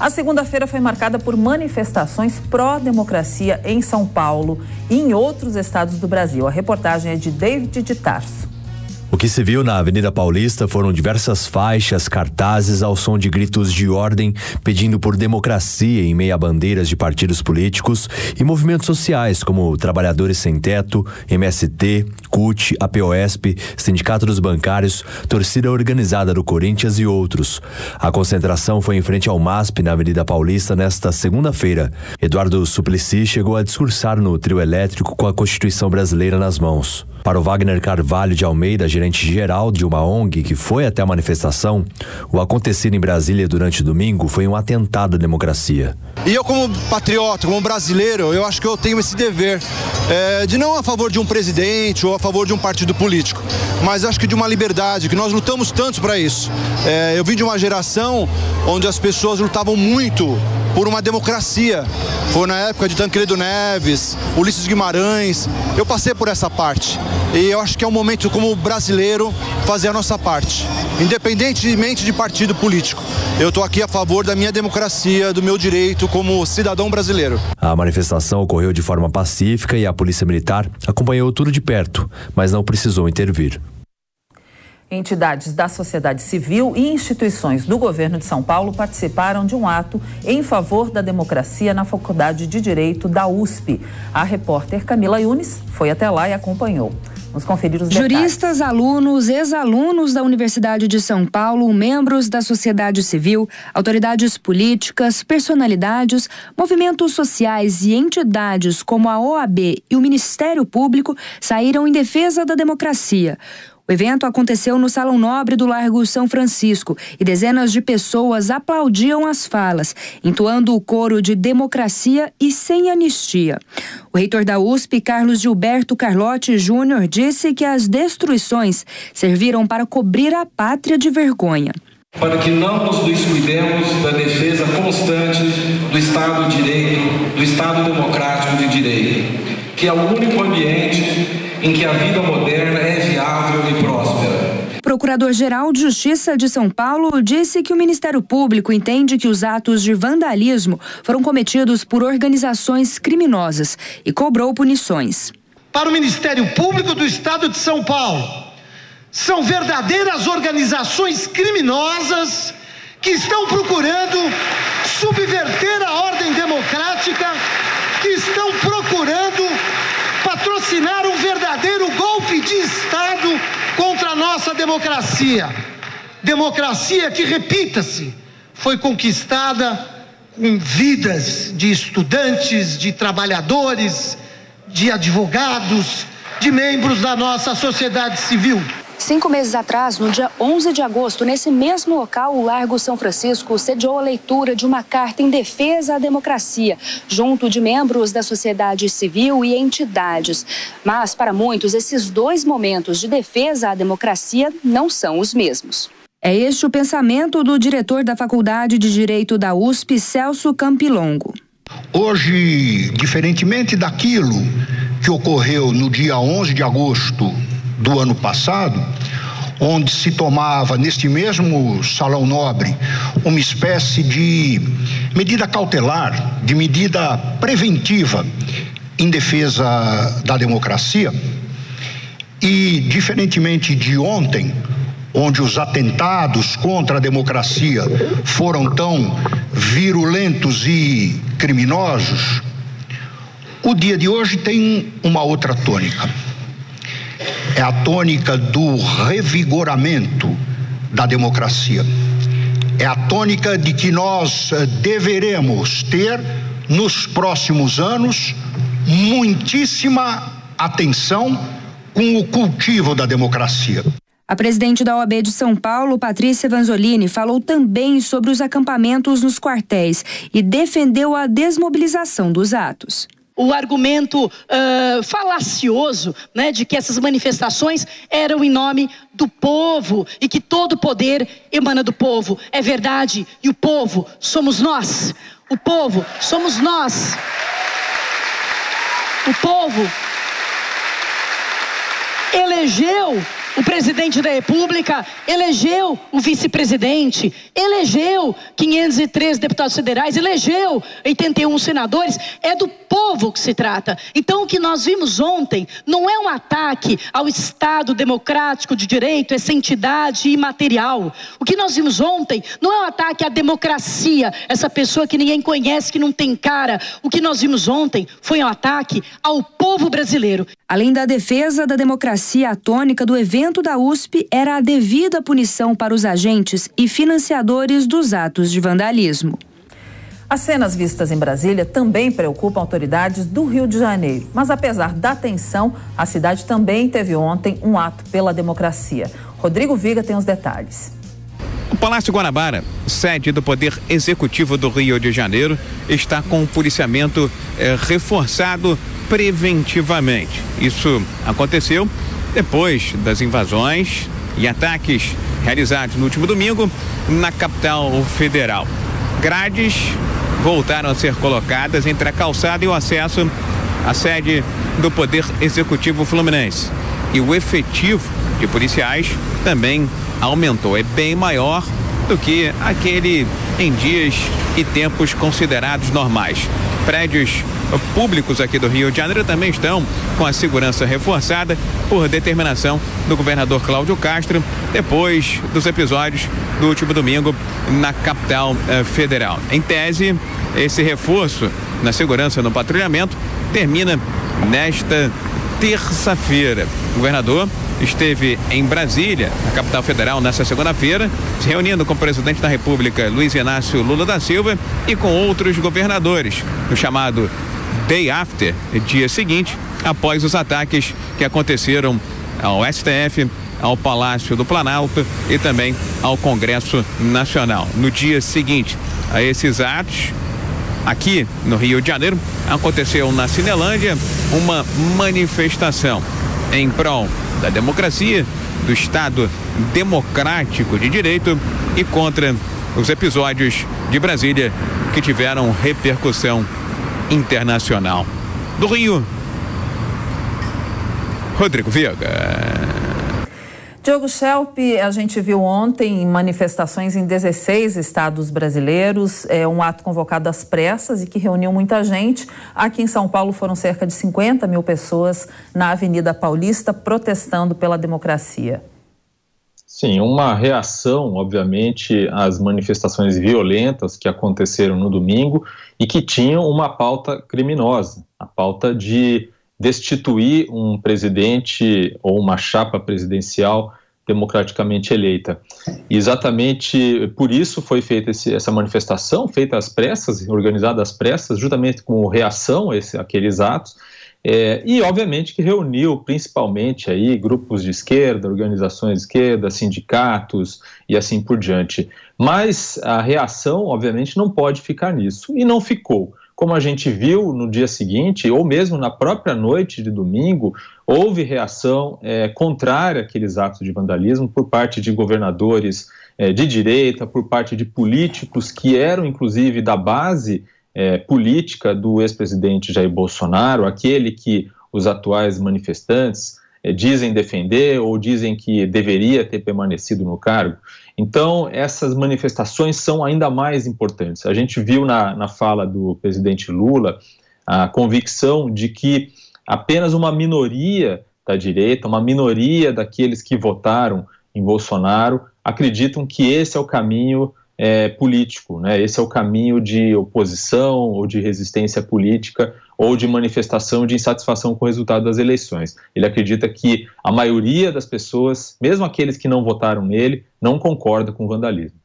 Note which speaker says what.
Speaker 1: A segunda-feira foi marcada por manifestações pró-democracia em São Paulo e em outros estados do Brasil. A reportagem é de David de Tarso.
Speaker 2: O que se viu na Avenida Paulista foram diversas faixas, cartazes ao som de gritos de ordem, pedindo por democracia em meio a bandeiras de partidos políticos e movimentos sociais como Trabalhadores Sem Teto, MST, CUT, APOESP, Sindicato dos Bancários, Torcida Organizada do Corinthians e outros. A concentração foi em frente ao MASP, na Avenida Paulista, nesta segunda-feira. Eduardo Suplicy chegou a discursar no trio elétrico com a Constituição brasileira nas mãos. Para o Wagner Carvalho de Almeida, gerente-geral de uma ONG que foi até a manifestação, o acontecido em Brasília durante o domingo foi um atentado à democracia.
Speaker 3: E eu, como patriota, como brasileiro, eu acho que eu tenho esse dever de não a favor de um presidente ou a favor de um partido político, mas acho que de uma liberdade, que nós lutamos tanto para isso. Eu vim de uma geração onde as pessoas lutavam muito por uma democracia. Foi na época de Tancredo Neves, Ulisses Guimarães. Eu passei por essa parte. E eu acho que é um momento, como brasileiro, fazer a nossa parte, independentemente de partido político. Eu estou aqui a favor da minha democracia, do meu direito como cidadão brasileiro.
Speaker 2: A manifestação ocorreu de forma pacífica e a Polícia Militar acompanhou tudo de perto, mas não precisou intervir.
Speaker 1: Entidades da sociedade civil e instituições do governo de São Paulo participaram de um ato em favor da democracia na Faculdade de Direito da USP. A repórter Camila Yunes foi até lá e acompanhou. Vamos conferir os detalhes.
Speaker 4: Juristas, alunos, ex-alunos da Universidade de São Paulo, membros da sociedade civil, autoridades políticas, personalidades, movimentos sociais e entidades como a OAB e o Ministério Público saíram em defesa da democracia. O evento aconteceu no Salão Nobre do Largo São Francisco e dezenas de pessoas aplaudiam as falas, entoando o coro de democracia e sem anistia. O reitor da USP, Carlos Gilberto Carlotti Júnior, disse que as destruições serviram para cobrir a pátria de vergonha.
Speaker 5: Para que não nos descuidemos da defesa constante do Estado de Direito, do Estado Democrático de Direito, que é o único ambiente em que a vida moderna é viável e próspera.
Speaker 4: O Procurador-Geral de Justiça de São Paulo disse que o Ministério Público entende que os atos de vandalismo foram cometidos por organizações criminosas e cobrou punições.
Speaker 6: Para o Ministério Público do Estado de São Paulo, são verdadeiras organizações criminosas que estão procurando subverter a ordem democrática, que estão procurando patrocinar um verdadeiro golpe de Estado contra a nossa democracia. Democracia que, repita-se, foi conquistada com vidas de estudantes, de trabalhadores, de advogados, de membros da nossa sociedade civil.
Speaker 4: 5 meses atrás, no dia 11 de agosto, nesse mesmo local, o Largo São Francisco sediou a leitura de uma carta em defesa à democracia, junto de membros da sociedade civil e entidades. Mas, para muitos, esses dois momentos de defesa à democracia não são os mesmos. É este o pensamento do diretor da Faculdade de Direito da USP, Celso Campilongo.
Speaker 7: Hoje, diferentemente daquilo que ocorreu no dia 11 de agosto do ano passado, onde se tomava neste mesmo Salão Nobre uma espécie de medida cautelar, de medida preventiva em defesa da democracia, e diferentemente de ontem, onde os atentados contra a democracia foram tão virulentos e criminosos, o dia de hoje tem uma outra tônica. É a tônica do revigoramento da democracia. É a tônica de que nós deveremos ter, nos próximos anos, muitíssima atenção com o cultivo da democracia.
Speaker 4: A presidente da OAB de São Paulo, Patrícia Vanzolini, falou também sobre os acampamentos nos quartéis e defendeu a desmobilização dos atos.
Speaker 8: O argumento falacioso, né, de que essas manifestações eram em nome do povo e que todo poder emana do povo. É verdade, e o povo somos nós. O povo somos nós. O povo elegeu o presidente da República elegeu o vice-presidente, elegeu 503 deputados federais, elegeu 81 senadores, é do povo que se trata. Então o que nós vimos ontem não é um ataque ao Estado democrático de direito, essa entidade imaterial. O que nós vimos ontem não é um ataque à democracia, essa pessoa que ninguém conhece, que não tem cara. O que nós vimos ontem foi um ataque ao povo brasileiro.
Speaker 4: Além da defesa da democracia, a tônica do evento da USP era a devida punição para os agentes e financiadores dos atos de vandalismo.
Speaker 1: As cenas vistas em Brasília também preocupam autoridades do Rio de Janeiro. Mas apesar da tensão, a cidade também teve ontem um ato pela democracia. Rodrigo Viga tem os detalhes.
Speaker 9: O Palácio Guanabara, sede do Poder Executivo do Rio de Janeiro, está com o policiamento reforçado preventivamente. Isso aconteceu depois das invasões e ataques realizados no último domingo na capital federal. Grades voltaram a ser colocadas entre a calçada e o acesso à sede do Poder Executivo Fluminense. E o efetivo de policiais também aumentou, é bem maior do que aquele em dias e tempos considerados normais. Prédios públicos aqui do Rio de Janeiro também estão com a segurança reforçada por determinação do governador Cláudio Castro, depois dos episódios do último domingo na capital federal. Em tese, esse reforço na segurança no patrulhamento termina nesta terça-feira. O governador esteve em Brasília, na capital federal, nesta segunda-feira, se reunindo com o presidente da República, Luiz Inácio Lula da Silva, e com outros governadores, no chamado Day After, dia seguinte, após os ataques que aconteceram ao STF, ao Palácio do Planalto e também ao Congresso Nacional. No dia seguinte a esses atos, aqui no Rio de Janeiro, aconteceu na Cinelândia uma manifestação em prol da democracia, do Estado democrático de direito e contra os episódios de Brasília que tiveram repercussão internacional. Do Rio, Rodrigo Viga.
Speaker 1: Diogo Schelp, a gente viu ontem manifestações em 16 estados brasileiros, um ato convocado às pressas e que reuniu muita gente. Aqui em São Paulo foram cerca de 50 mil pessoas na Avenida Paulista protestando pela democracia.
Speaker 10: Sim, uma reação, obviamente, às manifestações violentas que aconteceram no domingo e que tinham uma pauta criminosa, a pauta de destituir um presidente ou uma chapa presidencial democraticamente eleita. E exatamente por isso foi feita essa manifestação, feita às pressas, organizada às pressas, justamente como reação a aqueles atos, e obviamente que reuniu principalmente aí grupos de esquerda, organizações de esquerda, sindicatos e assim por diante. Mas a reação, obviamente, não pode ficar nisso, e não ficou. Como a gente viu no dia seguinte, ou mesmo na própria noite de domingo, houve reação contrária àqueles atos de vandalismo por parte de governadores de direita, por parte de políticos que eram, inclusive, da base política do ex-presidente Jair Bolsonaro, aquele que os atuais manifestantes dizem defender ou dizem que deveria ter permanecido no cargo. Então, essas manifestações são ainda mais importantes. A gente viu na fala do presidente Lula a convicção de que apenas uma minoria da direita, uma minoria daqueles que votaram em Bolsonaro, acreditam que esse é o caminho político, né? Esse é o caminho de oposição ou de resistência política ou de manifestação de insatisfação com o resultado das eleições. Ele acredita que a maioria das pessoas, mesmo aqueles que não votaram nele, não concorda com o vandalismo.